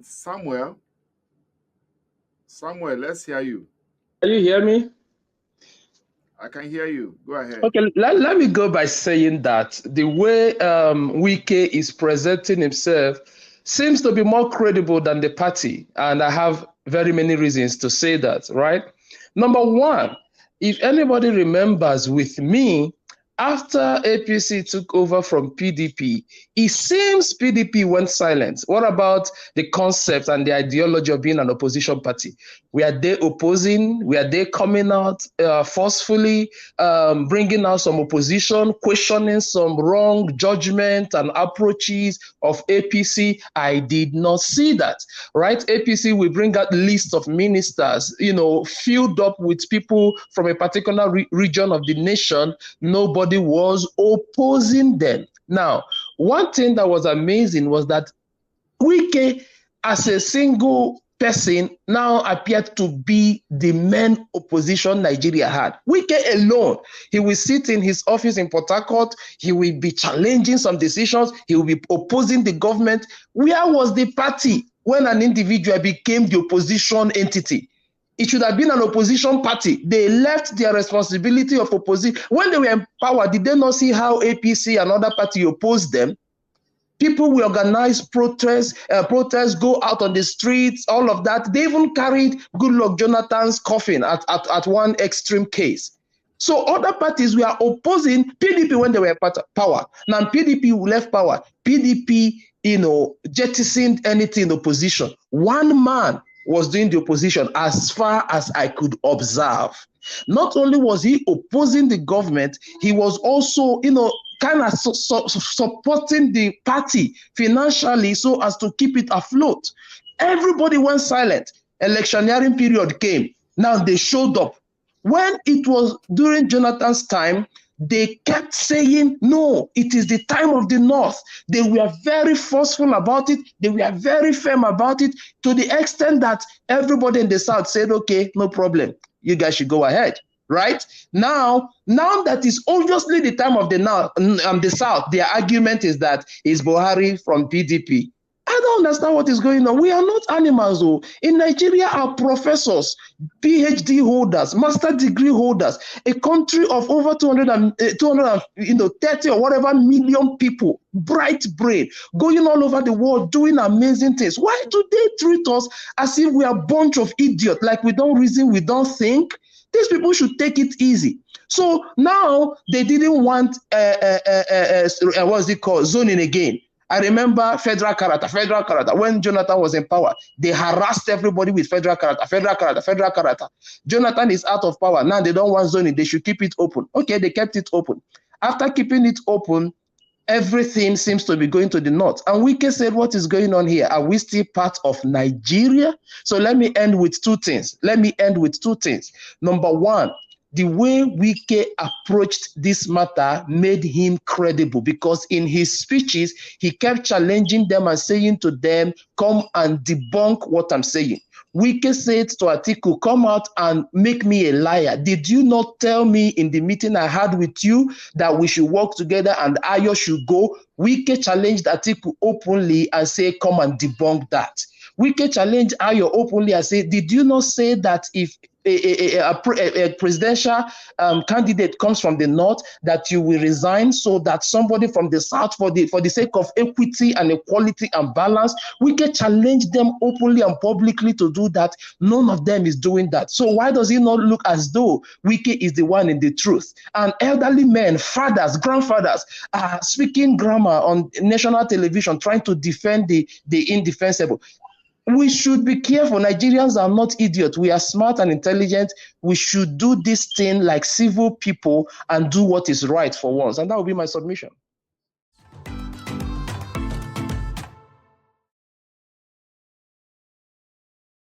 Samuel, let's hear you. Can you hear me? I can hear you. Go ahead. Okay, let me go by saying that the way Wike is presenting himself seems to be more credible than the party. And I have very many reasons to say that, right? Number one, if anybody remembers with me, after APC took over from PDP, it seems PDP went silent. What about the concept and the ideology of being an opposition party? Were they opposing? Were they coming out forcefully, bringing out some opposition, questioning some wrong judgment and approaches of APC? I did not see that, right? APC will bring out lists of ministers, filled up with people from a particular region of the nation. Nobody was opposing them. Now, one thing that was amazing was that Wike, as a single person, now appeared to be the main opposition Nigeria had. Wike alone, he will sit in his office in Port Harcourt, he will be challenging some decisions, he will be opposing the government. Where was the party when an individual became the opposition entity? It should have been an opposition party. They left their responsibility of opposition. When they were in power, did they not see how APC and other parties opposed them? People will organize protests, go out on the streets, all of that. They even carried Goodluck Jonathan's coffin at one extreme case. So other parties were opposing PDP when they were in power. Now PDP left power. PDP, jettisoned anything in opposition. One man was doing the opposition as far as I could observe. Not only was he opposing the government, he was also, kind of supporting the party financially so as to keep it afloat. Everybody went silent. Electioneering period came. Now they showed up. When it was during Jonathan's time, they kept saying, no, it is the time of the North. They were very forceful about it. They were very firm about it, to the extent that everybody in the South said, okay, no problem. You guys should go ahead, right? Now that is obviously the time of the South, their argument is that it's Buhari from PDP. I don't understand what is going on. We are not animals, though. In Nigeria, our professors, PhD holders, master degree holders, a country of over 230 or whatever million people, bright brain, going all over the world, doing amazing things. Why do they treat us as if we are a bunch of idiots, like we don't reason, we don't think? These people should take it easy. So now they didn't want, what's it called, zoning again. I remember federal character. When Jonathan was in power, they harassed everybody with federal character. Jonathan is out of power. Now they don't want zoning. They should keep it open. Okay, they kept it open. After keeping it open, everything seems to be going to the north. And Wike said, what is going on here? Are we still part of Nigeria? So let me end with two things. Number one, the way Wike approached this matter made him credible, because in his speeches, he kept challenging them and saying to them, come and debunk what I'm saying. Wike said to Atiku, come out and make me a liar. Did you not tell me in the meeting I had with you that we should work together and Ayo should go? Wike challenged Atiku openly and said, come and debunk that. Wike challenged Ayo openly and said, did you not say that if a presidential candidate comes from the north, that you will resign so that somebody from the south, for the sake of equity and equality and balance? Wike challenged them openly and publicly to do that. None of them is doing that. So why does it not look as though Wike is the one in the truth? And elderly men, fathers, grandfathers are speaking grammar on national television, trying to defend the indefensible. We should be careful. Nigerians are not idiots. We are smart and intelligent. We should do this thing like civil people and do what is right for once. And that will be my submission.